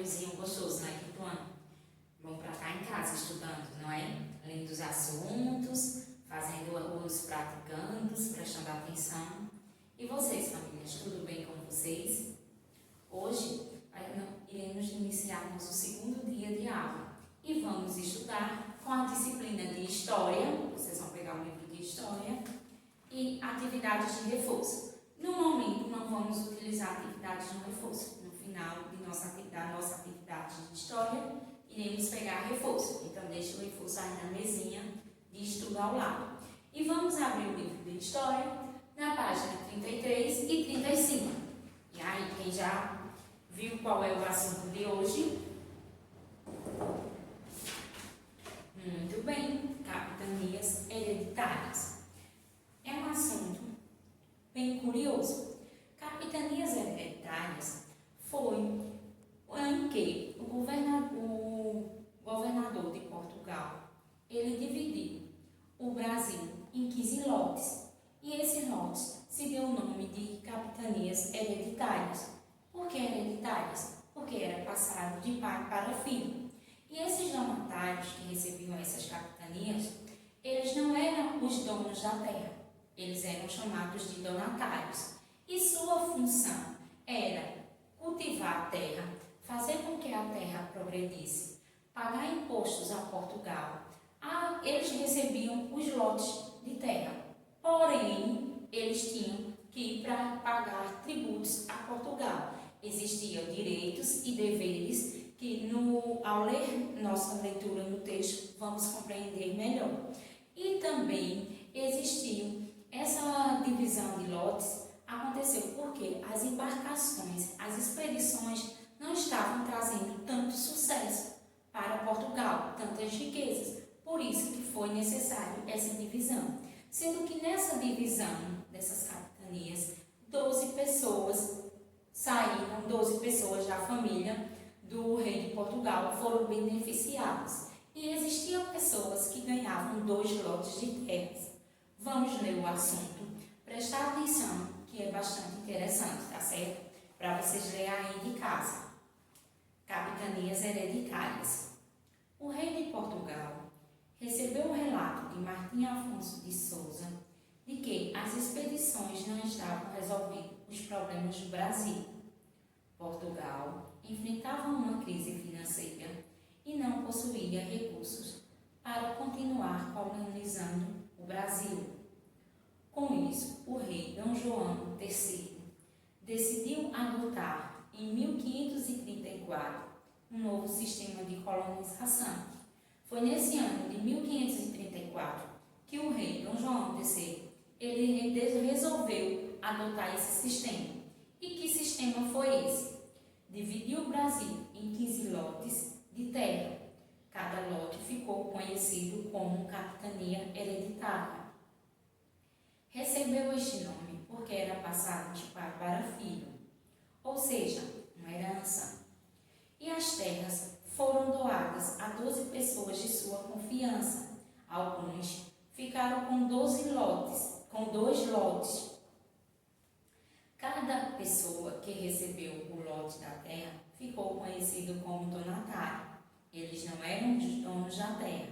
friozinho gostoso, né? Quinto ano. Vão para cá em casa estudando, não é? Lendo os assuntos, fazendo os praticandos, prestando atenção. E vocês, famílias, tudo bem com vocês? Hoje iremos iniciar nosso segundo dia de aula e vamos estudar com a disciplina de História. Vocês vão pegar o livro de História e atividades de reforço. No momento, não vamos utilizar atividades no reforço. No final da nossa atividade de História, iremos pegar reforço. Então, deixe o reforço aí na mesinha de estudo ao lado. E vamos abrir o livro de História na página 33 e 35. E aí, quem já viu qual é o assunto de hoje? Muito bem, capitanias hereditárias. É um assunto bem curioso. Capitanias hereditárias foi em que o governador de Portugal, ele dividiu o Brasil em 15 lotes. E esses lotes se deu o nome de capitanias hereditárias. Por que hereditárias? Porque era passado de pai para filho. E esses donatários que recebiam essas capitanias, eles não eram os donos da terra. Eles eram chamados de donatários. E sua função era cultivar a terra, fazer com que a terra progredisse, pagar impostos a Portugal. Eles recebiam os lotes de terra. Porém, eles tinham que ir para pagar tributos a Portugal. Existiam direitos e deveres que, ao ler nossa leitura no texto, vamos compreender melhor. E também existiu essa divisão de lotes, aconteceu porque as embarcações, as expedições não estavam trazendo tanto sucesso para Portugal, tantas riquezas. Por isso que foi necessário essa divisão. Sendo que nessa divisão dessas capitanias, 12 pessoas saíram, 12 pessoas da família do rei de Portugal foram beneficiadas. E existiam pessoas que ganhavam 2 lotes de terras. Vamos ler o assunto, prestar atenção, que é bastante interessante, tá certo? Para vocês lerem aí de casa. Capitanias hereditárias. O rei de Portugal recebeu o relato de Martim Afonso de Souza de que as expedições não estavam resolvendo os problemas do Brasil. Portugal enfrentava uma crise financeira e não possuía recursos para continuar colonizando o Brasil. Com isso, o rei Dom João III decidiu adotar, em 1534, um novo sistema de colonização. Foi nesse ano de 1534 que o rei Dom João III ele resolveu adotar esse sistema. E que sistema foi esse? Dividiu o Brasil em 15 lotes de terra. Cada lote ficou conhecido como capitania hereditária. Recebeu este nome porque era passado de pai para filho, ou seja, uma herança. E as terras foram doadas a 12 pessoas de sua confiança. Alguns ficaram com 12 lotes, com 2 lotes. Cada pessoa que recebeu o lote da terra ficou conhecido como donatário. Eles não eram os donos da terra,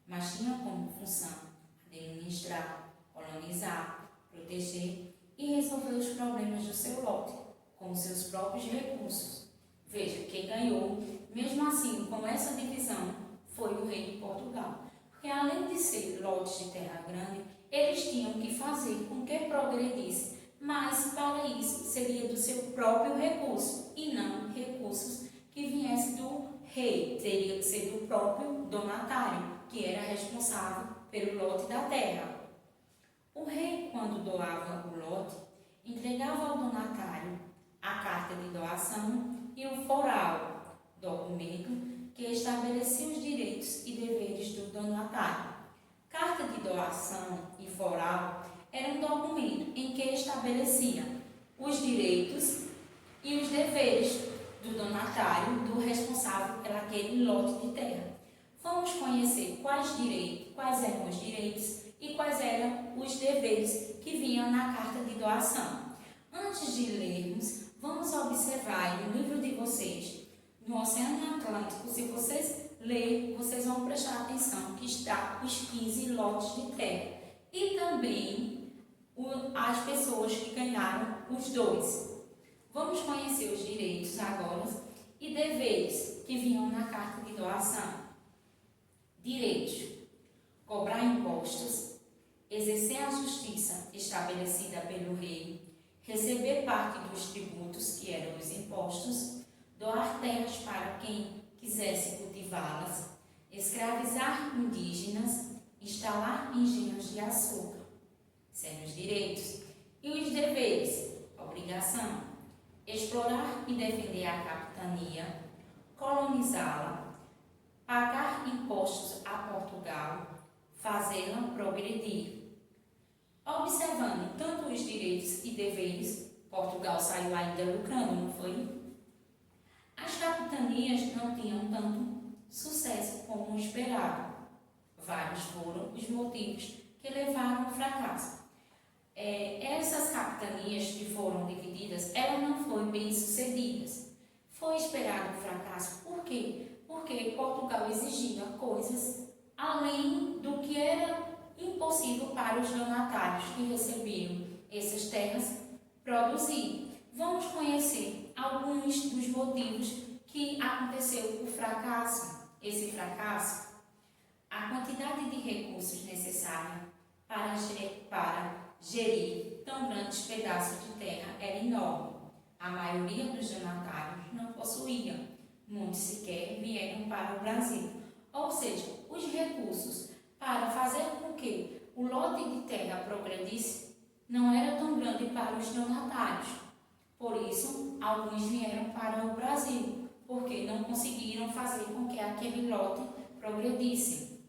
mas tinham como função administrar, colonizar, proteger e resolver os problemas do seu lote, com seus próprios recursos. Veja, quem ganhou, mesmo assim, com essa divisão, foi o rei de Portugal. Porque além de ser lotes de terra grande, eles tinham que fazer com que progredisse, mas para isso seria do seu próprio recurso e não recursos que viessem do rei. Teria que ser do próprio donatário, que era responsável pelo lote da terra. O rei, quando doava o lote, entregava ao donatário a carta de doação e o foral, documento que estabelecia os direitos e deveres do donatário. Carta de doação e foral era um documento em que estabelecia os direitos e os deveres do donatário, do responsável por aquele lote de terra. Vamos conhecer quais eram os direitos e quais eram os deveres que vinham na carta de doação. Antes de lermos, vamos observar no livro de vocês, no Oceano Atlântico, se vocês lerem, vocês vão prestar atenção que está os 15 lotes de terra. E também as pessoas que ganharam os dois. Vamos conhecer os direitos agora e deveres que vinham na carta de doação. Direitos: cobrar impostos, exercer a justiça estabelecida pelo rei, receber parte dos tributos, que eram os impostos, doar terras para quem quisesse cultivá-las, escravizar indígenas, instalar engenhos de açúcar. Sendo os direitos. E os deveres: obrigação: explorar e defender a capitania, colonizá-la, pagar impostos a Portugal, fazê-la progredir. Observando tanto os direitos e deveres, Portugal saiu ainda lucrando, não foi? As capitanias não tinham tanto sucesso como esperado. Vários foram os motivos que levaram ao fracasso. Essas capitanias que foram divididas, elas não foram bem sucedidas. Foi esperado o fracasso. Por quê? Porque Portugal exigia coisas além do que era impossível para os donatários que recebiam essas terras produzir. Vamos conhecer alguns dos motivos que aconteceu o fracasso. Esse fracasso, a quantidade de recursos necessária para gerir tão grandes pedaços de terra era enorme. A maioria dos donatários não possuía, muitos sequer vieram para o Brasil. Ou seja, os recursos para fazer com que o lote de terra progredisse não era tão grande para os donatários. Por isso, alguns vieram para o Brasil, porque não conseguiram fazer com que aquele lote progredisse.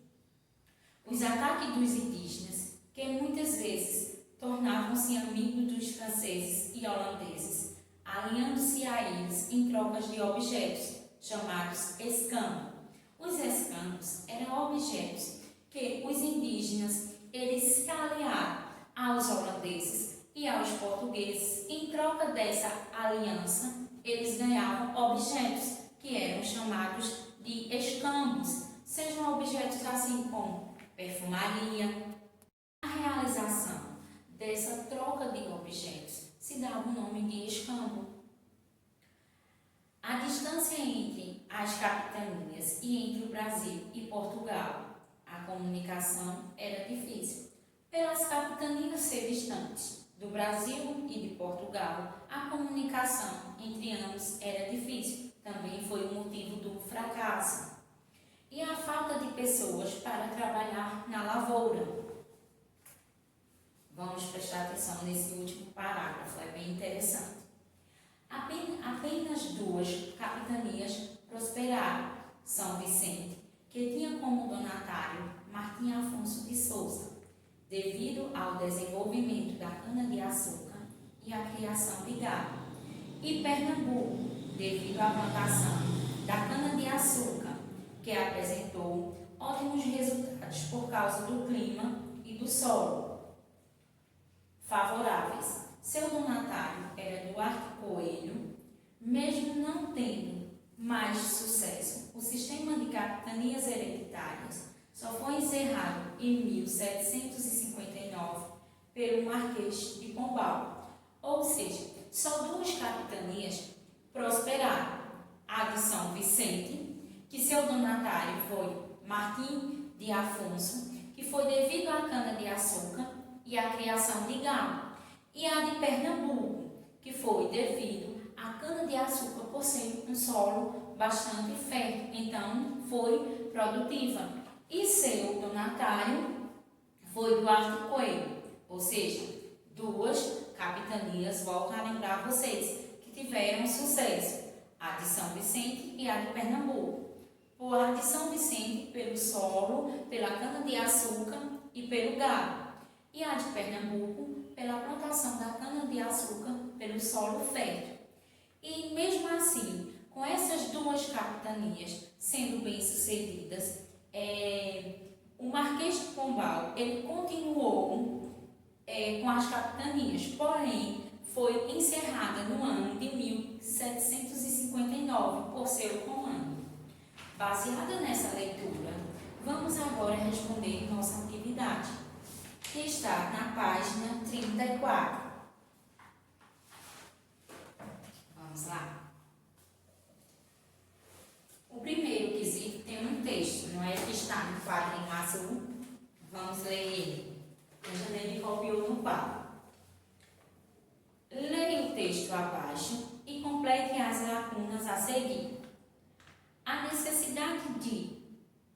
Os ataques dos indígenas, que muitas vezes tornavam-se amigos dos franceses e holandeses, alinhando-se a eles em trocas de objetos, chamados escambos. Os escambos eram objetos que os indígenas eles se aliaram aos holandeses e aos portugueses. Em troca dessa aliança, eles ganhavam objetos que eram chamados de escambos, sejam objetos assim como perfumaria. A realização dessa troca de objetos se dava o nome de escambo. A distância entre as capitanias e entre o Brasil e Portugal, a comunicação era difícil. Pelas capitanias ser distantes do Brasil e de Portugal, a comunicação entre ambos era difícil. Também foi o motivo do fracasso. E a falta de pessoas para trabalhar na lavoura. Vamos prestar atenção nesse último parágrafo, é bem interessante. Apenas duas capitanias prosperaram: São Vicente, que tinha como donatário Martim Afonso de Souza, devido ao desenvolvimento da cana-de-açúcar e à criação de gado, e Pernambuco, devido à plantação da cana-de-açúcar, que apresentou ótimos resultados por causa do clima e do solo favoráveis. Seu donatário era Duarte Coelho. Mesmo não tendo mais sucesso, o sistema de capitanias hereditárias só foi encerrado em 1759 pelo Marquês de Pombal. Ou seja, só duas capitanias prosperaram: a de São Vicente, que seu donatário foi Martim de Afonso, que foi devido à cana-de-açúcar e à criação de gado, e a de Pernambuco, que foi devido à cana-de-açúcar por ser um solo bastante fértil, então foi produtiva. E seu donatário foi Duarte Coelho, ou seja, duas capitanias, volto a lembrar vocês, que tiveram sucesso: a de São Vicente e a de Pernambuco. Por a de São Vicente pelo solo, pela cana-de-açúcar e pelo gado, e a de Pernambuco pela plantação da cana-de-açúcar pelo solo fértil. E mesmo assim, com essas duas capitanias sendo bem-sucedidas, o Marquês de Pombal ele continuou com as capitanias, porém foi encerrada no ano de 1759 por seu comando. Baseada nessa leitura, vamos agora responder nossa atividade, que está na página 34. Vamos lá. O primeiro quesito tem um texto, não é? Que está no quadrinho azul. Vamos ler ele. A Janeide copiou no quadro. Leia o texto abaixo e complete as lacunas a seguir. A necessidade de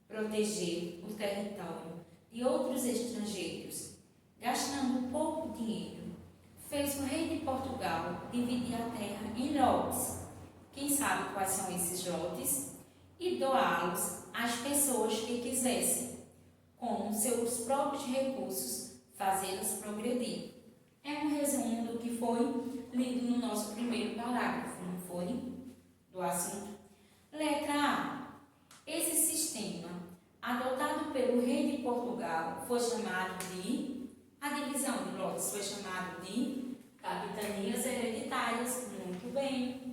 proteger o território de outros estrangeiros, gastando pouco dinheiro, fez o rei de Portugal dividir a terra em lotes. Quem sabe quais são esses lotes? E doá-los às pessoas que quisessem, com seus próprios recursos, fazê-las progredir. É um resumo do que foi lido no nosso primeiro parágrafo, não foi? Do assunto. Letra A. Esse sistema, adotado pelo rei de Portugal, foi chamado de... A divisão de lotes foi chamado de capitanias hereditárias. Muito bem.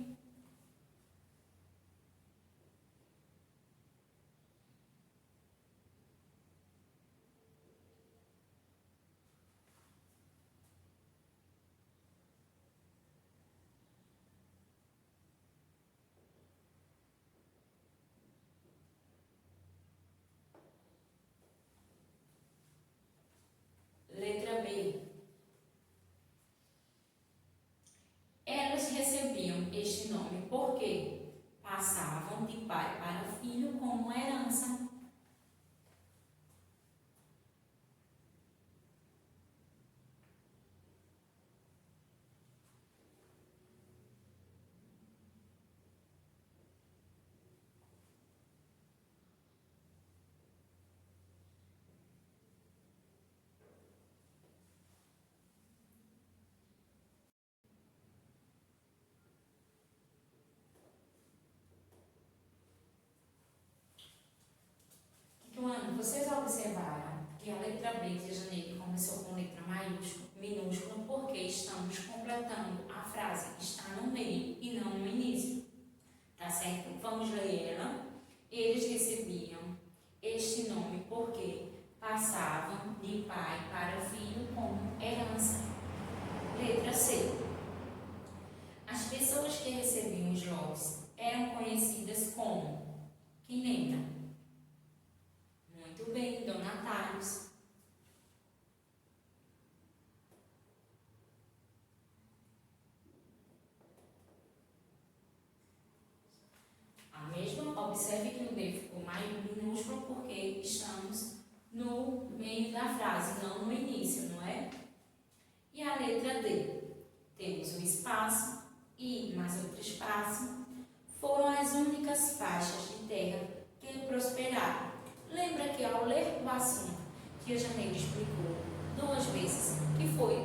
Letra B. Elas recebiam este nome porque passavam de pai para filho como herança. Vocês observaram que a letra B de Janeiro começou com letra minúscula porque estamos completando a frase que está no meio e não no início. Tá certo? Vamos ler ela. Eles recebiam este nome porque passavam de pai para filho como herança. Letra C. As pessoas que recebiam os lotes eram conhecidas como... Quem lembra? Muito bem, donatários. A mesma, observe que o D ficou minúsculo porque estamos no meio da frase, não no início, não é? E a letra D? Temos o espaço e mais outro espaço. Foram as únicas faixas de terra que prosperaram. Lembra que ao ler o assunto, Tia Janeiro explicou 2 vezes que foi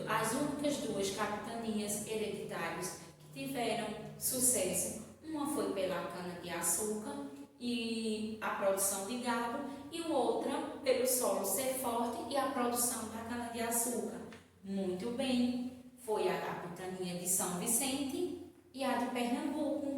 as únicas 2 capitanias hereditárias que tiveram sucesso. Uma foi pela cana-de-açúcar e a produção de gado, e outra pelo solo ser forte e a produção da cana-de-açúcar. Muito bem, foi a capitania de São Vicente e a de Pernambuco.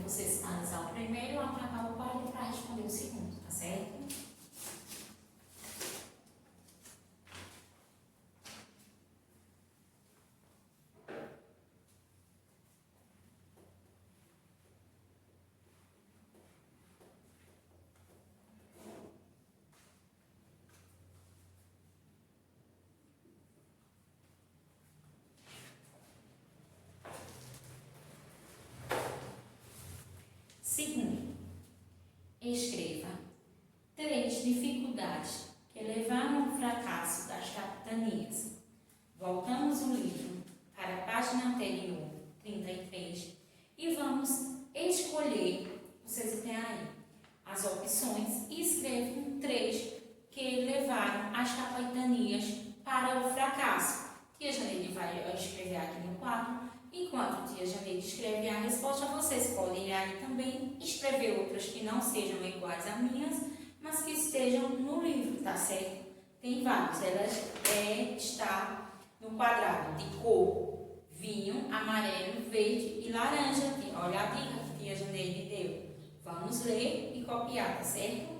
Vocês analisar o primeiro, apagar o quadro para responder o segundo, tá vai escrever aqui no quadro. Enquanto tia Janeide escreve a resposta, vocês podem aí também escrever outras que não sejam iguais a minhas, mas que estejam no livro, tá certo? Tem vários. Está no quadrado de cor, vinho, amarelo, verde e laranja. Olha a dica que tia Janeide deu. Vamos ler e copiar, tá certo?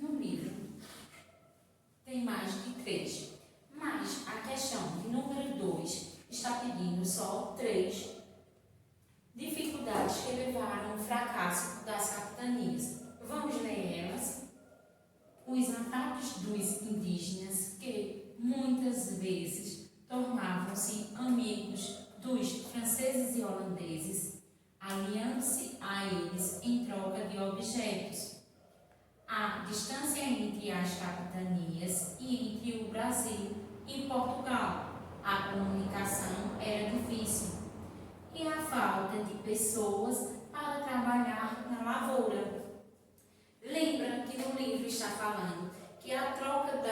No livro tem mais de 3, mas a questão de número 2 está pedindo só 3 dificuldades que levaram ao fracasso das capitanias. Vamos ler elas. Os ataques dos indígenas, que muitas vezes tornavam-se amigos dos franceses e holandeses, aliando-se a eles em troca de objetos. A distância entre as capitanias e entre o Brasil e Portugal. A comunicação era difícil. E a falta de pessoas para trabalhar na lavoura. Lembra que no livro está falando que a troca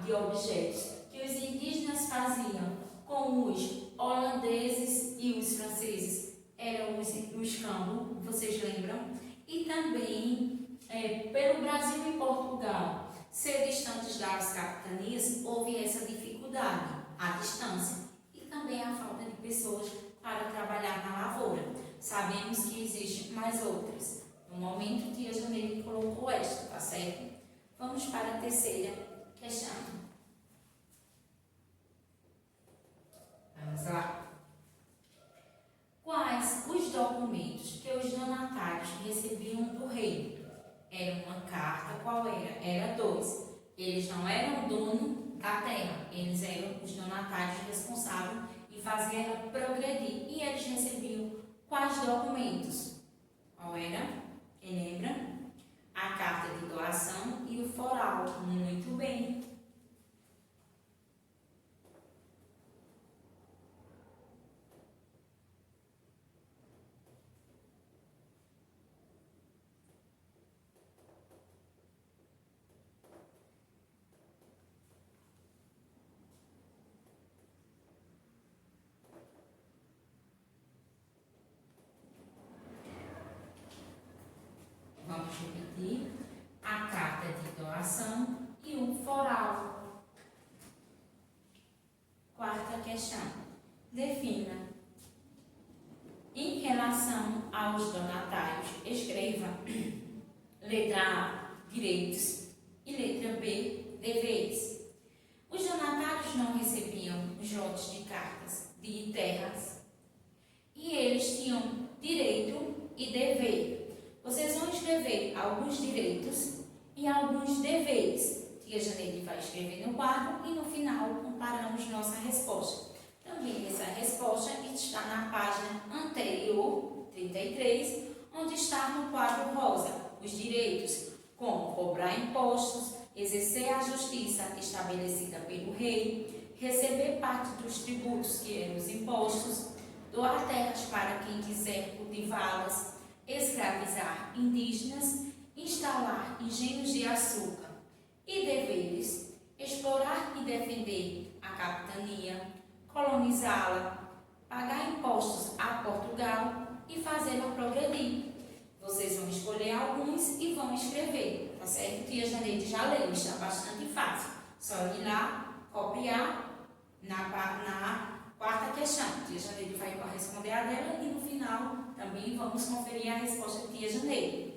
de objetos que os indígenas faziam com os holandeses e os franceses eram o escambo, vocês lembram? E também pelo Brasil e Portugal ser distantes das capitanias, houve essa dificuldade, a distância, e também a falta de pessoas para trabalhar na lavoura. Sabemos que existem mais outras. No momento, tia Janeide colocou esta, tá certo? Vamos para a terceira questão. Vamos lá. Quais os documentos que os donatários recebiam do rei? Era uma carta, qual era? Era 2. Eles não eram dono da terra, eles eram os donatários responsáveis e faziam ela progredir. E eles recebiam quais documentos? Qual era? Quem lembra? A carta de doação e o foral. Muito bem. Vamos repetir. A carta de doação e o foral. Quarta questão. Defina. Em relação aos donatários, escreva letra A, direitos, e letra B, deveres. Os donatários não recebiam os lotes de cartas de terras e eles tinham direito e dever. Vocês vão escrever alguns direitos e alguns deveres. Tia Janeide vai escrever no quadro e no final comparamos nossa resposta. Também essa resposta está na página anterior, 33, onde está no quadro rosa, os direitos, como cobrar impostos, exercer a justiça estabelecida pelo rei, receber parte dos tributos, que eram os impostos, doar terras para quem quiser cultivá-las, escravizar indígenas, instalar engenhos de açúcar. E deveres: explorar e defender a capitania, colonizá-la, pagar impostos a Portugal e fazê-la progredir. Vocês vão escolher alguns e vão escrever, tá certo? Tia Janeide já leu, está bastante fácil. Só ir lá, copiar na quarta questão. Tia Janeide vai responder a dela e no final também vamos conferir a resposta de Tia Janeide.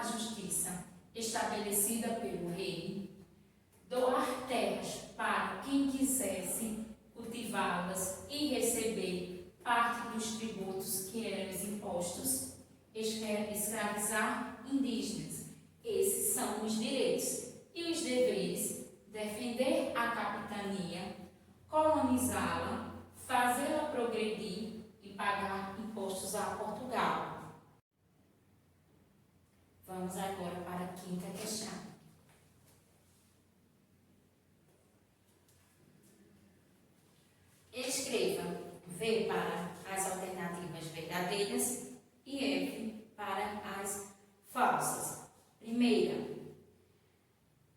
a justiça estabelecida pelo rei, doar terras para quem quisesse cultivá-las e receber parte dos tributos que eram os impostos, escravizar indígenas. Esses são os direitos. E os deveres: defender a capitania, colonizá-la, fazê-la progredir e pagar impostos a Portugal. Vamos agora para a quinta questão. Escreva V para as alternativas verdadeiras e F para as falsas. Primeira,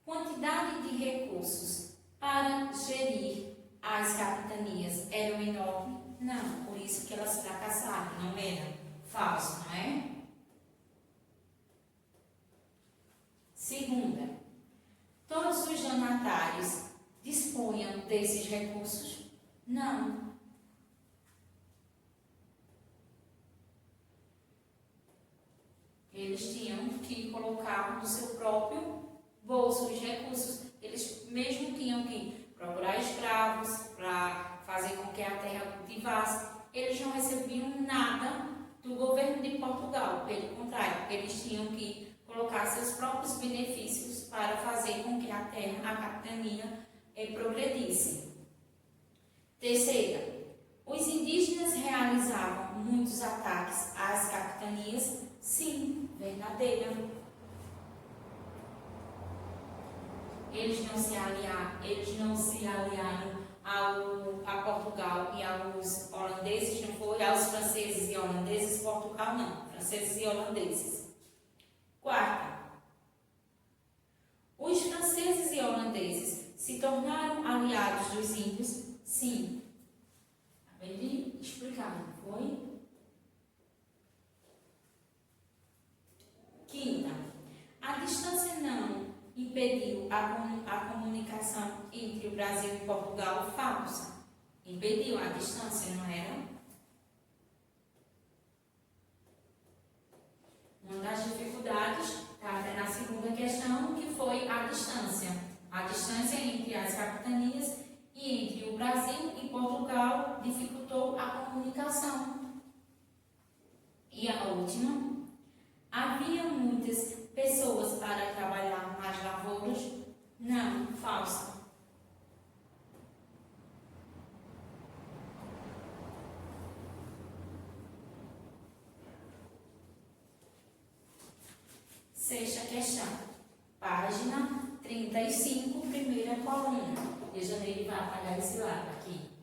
quantidade de recursos para gerir as capitanias eram enorme? Não, por isso que elas fracassaram, não era? Falso, não é? Segunda, todos os donatários dispunham desses recursos? Não. Eles tinham que colocar no seu próprio bolso os recursos. Eles mesmo tinham que procurar escravos para fazer com que a terra cultivasse. Eles não recebiam nada do governo de Portugal. Pelo contrário, eles tinham que colocar seus próprios benefícios para fazer com que a terra, a capitania, progredisse. Terceira, os indígenas realizavam muitos ataques às capitanias? Sim, verdadeira. Eles não se aliaram a Portugal e aos holandeses, não foi aos franceses e holandeses, Portugal não, franceses e holandeses. Quarta, os franceses e holandeses se tornaram aliados dos índios? Sim. Acabei de explicar, não foi? Quinta, a distância não impediu a comunicação entre o Brasil e Portugal? Falsa. Impediu a distância, não era? Uma das dificuldades está até na segunda questão, que foi a distância. A distância entre as capitanias e entre o Brasil e Portugal dificultou a comunicação. E a última, havia muitas pessoas para trabalhar nas lavouras? Não, falsa. Sexta questão, página 35, primeira coluna. E a Janeiro vai apagar esse lado aqui.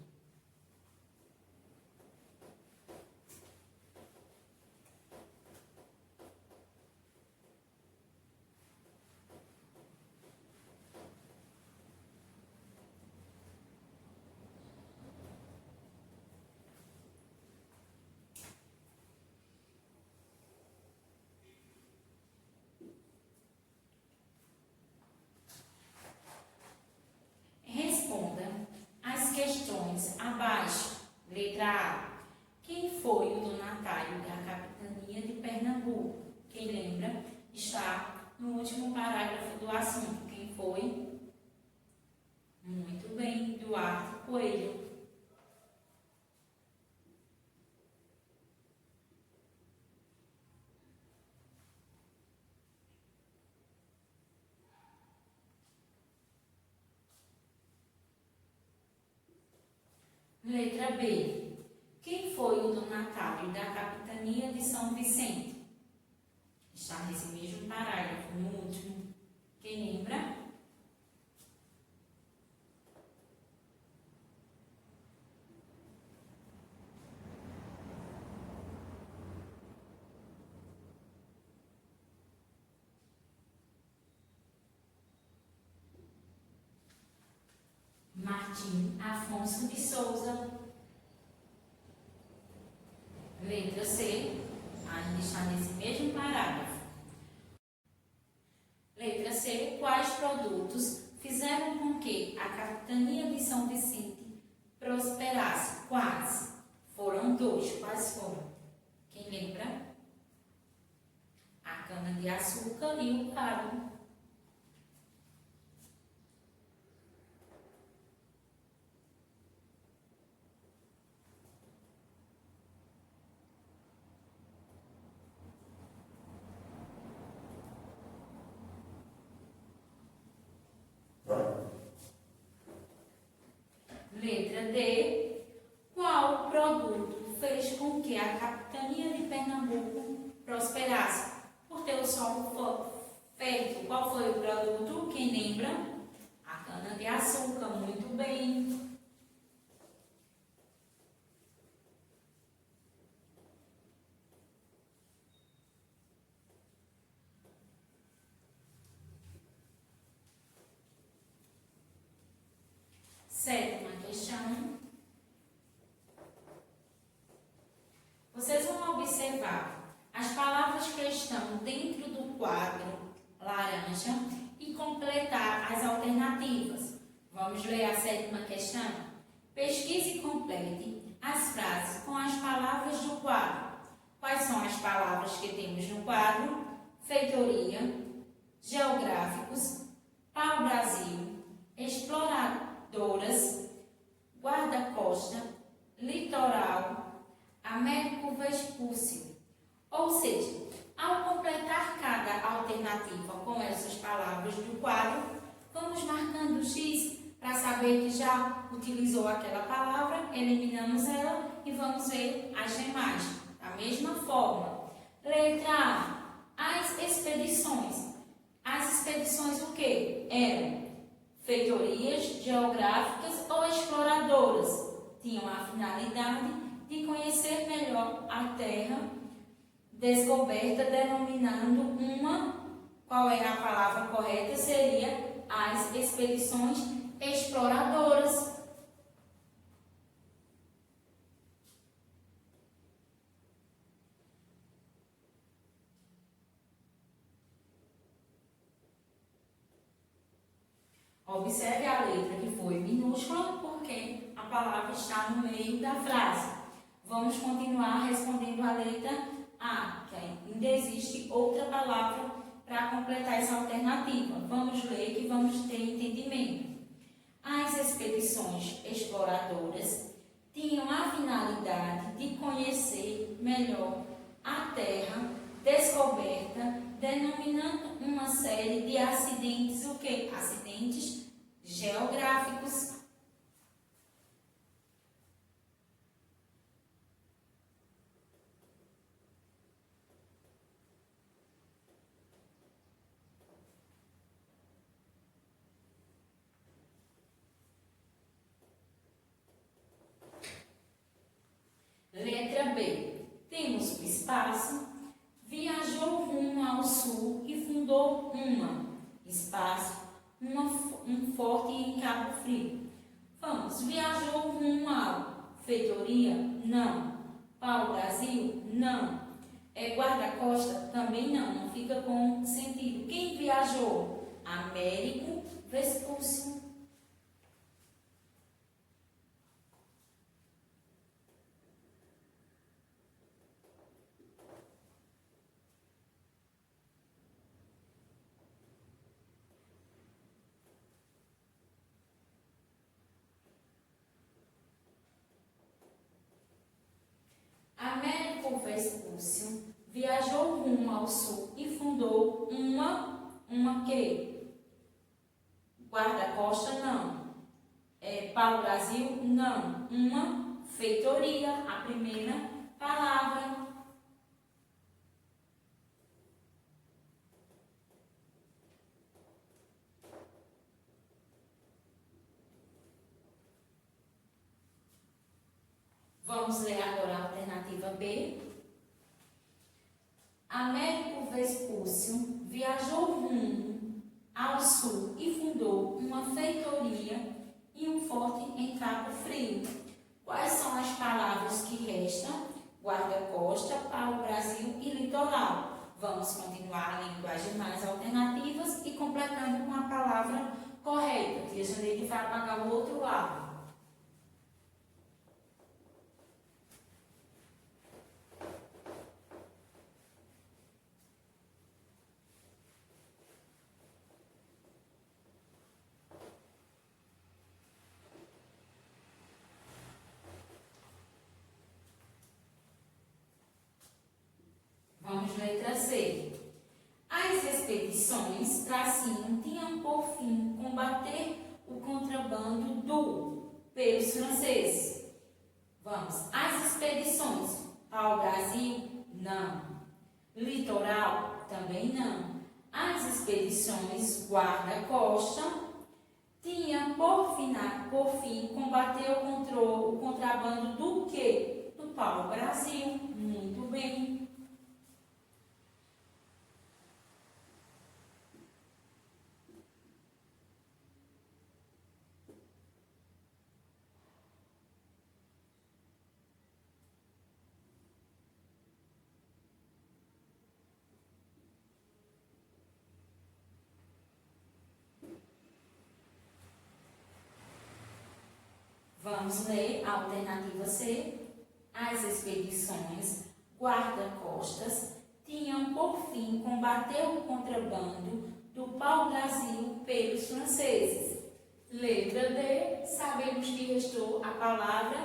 Questões abaixo. Letra A. Quem foi o donatário da capitania de Pernambuco? Quem lembra? Está no último parágrafo do assunto. Quem foi? Muito bem, Duarte Coelho. Letra B. Quem foi o donatário da capitania de São Vicente? Está nesse mesmo parágrafo, no último. Quem lembra? Martim Afonso de Souza. Letra C, ainda está nesse mesmo parágrafo. Letra C, quais produtos fizeram com que a capitania de São Vicente prosperasse? Quais? Foram dois. Quais foram? Quem lembra? A cana-de-açúcar e o gado. Letra D. Qual produto fez com que a capitania de Pernambuco prosperasse? Por ter o solo fértil, qual foi o produto? Quem lembra? A cana-de-açúcar, muito bem. Sétima questão. Vocês vão observar as palavras que estão dentro do quadro laranja e completar as alternativas. Vamos ler a sétima questão? Pesquise e complete as frases com as palavras do quadro. Quais são as palavras que temos no quadro? Feitoria, geográficos, pau-brasil, exploradoras, guarda-costa, litoral, Américo Vespúcio. Ou seja, ao completar cada alternativa com essas palavras do quadro, vamos marcando X para saber que já utilizou aquela palavra, eliminamos ela e vamos ver as demais. Da mesma forma. Letra A. As expedições. As expedições o quê? Eram feitorias geográficas ou exploradoras. Tinham a finalidade de conhecer melhor a terra descoberta, denominando qual é a palavra correta? Seria as expedições exploradoras. Observe a letra que foi minúscula, porque a palavra está no meio da frase. Vamos continuar respondendo a letra A, que ainda existe outra palavra para completar essa alternativa. Vamos ler que vamos ter entendimento. As expedições exploradoras tinham a finalidade de conhecer melhor a terra descoberta, denominando uma série de acidentes, o quê? Acidentes geográficos. Letra B. Temos o espaço. Viajou rumo ao sul e fundou um forte em Cabo Frio. Vamos. Viajou rumo ao feitoria? Não. Pau-brasil? Não. Guarda-costa? Também não. Não fica com sentido. Quem viajou? Américo Vespúcio. Américo Vespúcio viajou rumo ao sul e fundou uma quê? Guarda-costa? Não. Pau-brasil? Não. Uma feitoria, a primeira palavra. Vamos ler agora a alternativa B. Américo Vespúcio viajou rumo ao sul e fundou uma feitoria e um forte em Cabo Frio. Quais são as palavras que restam? Guarda-costa, pau-brasil e litoral. Vamos continuar lendo as demais alternativas e completando com a palavra correta. Tia Janeide vai apagar o outro lado. Vamos letra C. As expedições, tracinho, tinham por fim combater o contrabando pelos franceses. Vamos. As expedições ao Brasil? Não. Litoral? Também não. As expedições guarda-costa tinham por fim combater o contrabando do quê? Do pau-brasil. Muito bem. Vamos ler a alternativa C. As expedições guarda-costas tinham por fim combater o contrabando do pau-brasil pelos franceses. Letra D. Sabemos que restou a palavra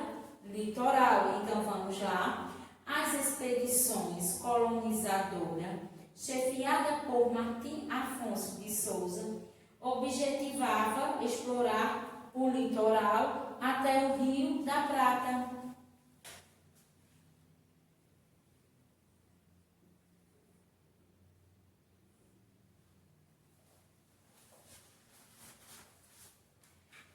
litoral. Então, vamos lá. As expedições colonizadoras, chefiada por Martim Afonso de Souza, objetivava explorar o litoral até o Rio da Prata.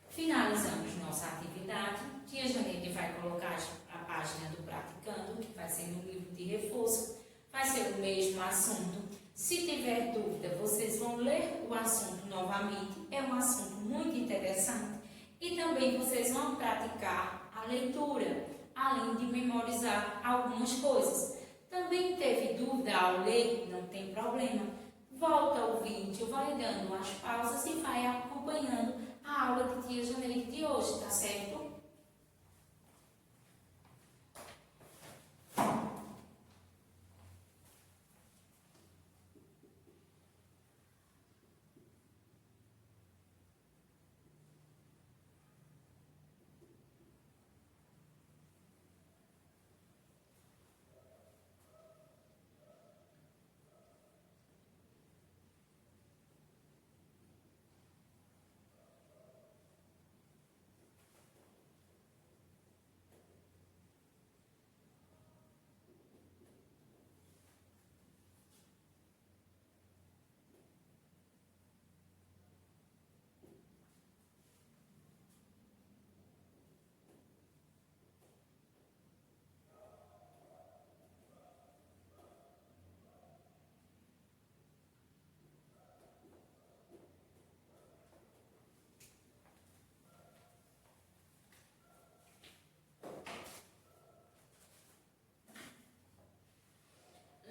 Finalizamos nossa atividade. Tia Janeide vai colocar a página do Praticando, que vai ser no livro de reforço. Vai ser o mesmo assunto. Se tiver dúvida, vocês vão ler o assunto novamente. É um assunto muito interessante. E também vocês vão praticar a leitura, além de memorizar algumas coisas. Também teve dúvida ao ler? Não tem problema. Volta o vídeo, vai dando as pausas e vai acompanhando a aula de Tia Janeide de hoje, tá certo?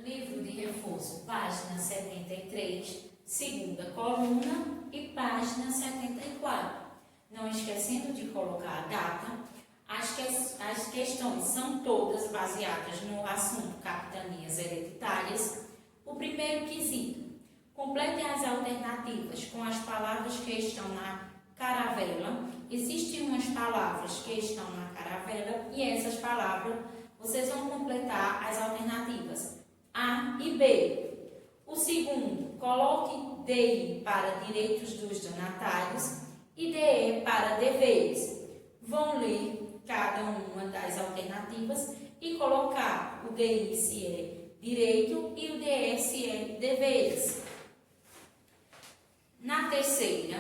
Livro de reforço, página 73, segunda coluna e página 74. Não esquecendo de colocar a data. As questões são todas baseadas no assunto capitanias hereditárias. O primeiro quesito: complete as alternativas com as palavras que estão na caravela. Existem umas palavras que estão na caravela e essas palavras vocês vão completar as alternativas A e B. O segundo, coloque DI para direitos dos donatários e DE para deveres. Vão ler cada uma das alternativas e colocar o DI se é direito e o DE se é deveres. Na terceira,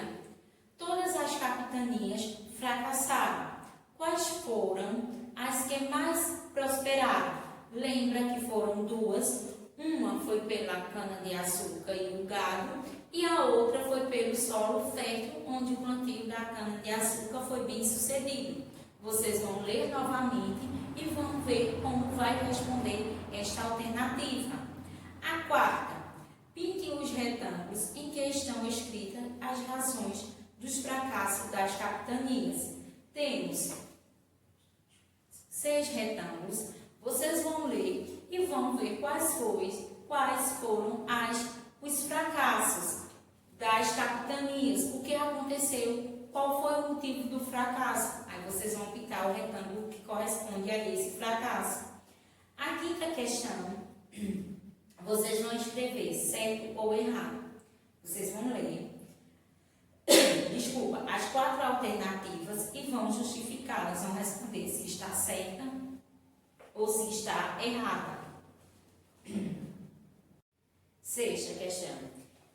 todas as capitanias fracassaram. Quais foram as que mais prosperaram? Lembra que foram duas. Uma foi pela cana-de-açúcar e o gado, e a outra foi pelo solo fértil, onde o plantio da cana-de-açúcar foi bem sucedido. Vocês vão ler novamente e vão ver como vai responder esta alternativa. A quarta, pinte os retângulos em que estão escritas as razões dos fracassos das capitanias. Temos 6 retângulos. Vocês vão ler e vão ver quais foram os fracassos das capitanias. O que aconteceu? Qual foi o motivo do fracasso? Aí vocês vão pintar o retângulo que corresponde a esse fracasso. A quinta questão, vocês vão escrever certo ou errado. Vocês vão ler, desculpa, as 4 alternativas e vão justificá-las, vão responder se está certa ou se está errada. Sexta questão.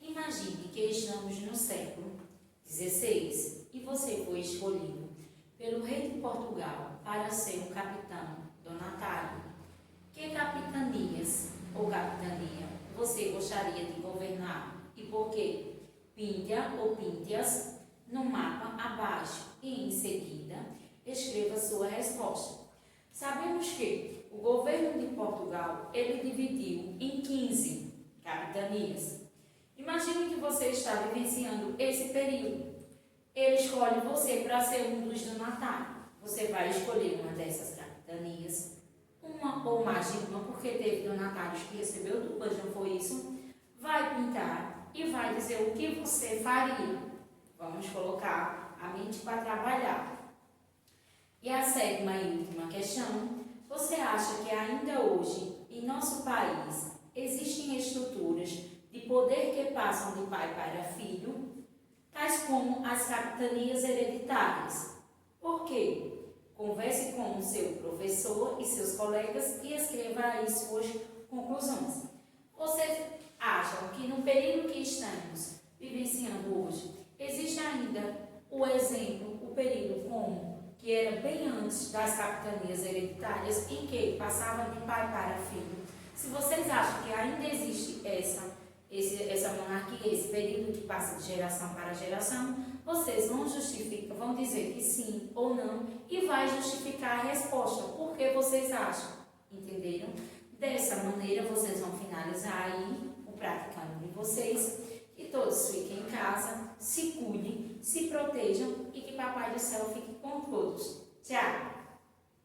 Imagine que estamos no século XVI e você foi escolhido pelo rei de Portugal para ser um capitão donatário. Que capitanias ou capitania você gostaria de governar e por quê? Píntia ou píntias no mapa abaixo e em seguida escreva sua resposta. Sabemos que o governo de Portugal ele dividiu em 15 capitanias. Imagine que você está vivenciando esse período. Ele escolhe você para ser um dos donatários. Você vai escolher uma dessas capitanias, uma ou mais de uma, porque teve donatários que recebeu duplas, não foi isso? Vai pintar e vai dizer o que você faria. Vamos colocar a mente para trabalhar. E a sétima e última questão. Você acha que ainda hoje, em nosso país, existem estruturas de poder que passam de pai para filho, tais como as capitanias hereditárias? Por quê? Converse com o seu professor e seus colegas e escreva aí suas conclusões. Vocês acham que no período que estamos vivenciando hoje, existe ainda o exemplo, o período como que era bem antes das capitanias hereditárias, em que passava de pai para filho? Se vocês acham que ainda existe essa monarquia, esse período que passa de geração para geração, vocês vão justificar, vão dizer que sim ou não e vai justificar a resposta. Por que vocês acham? Entenderam? Dessa maneira, vocês vão finalizar aí o praticando de vocês. E todos fiquem em casa, se cuidem, se protejam e que Papai do Céu fique com todos. Tchau!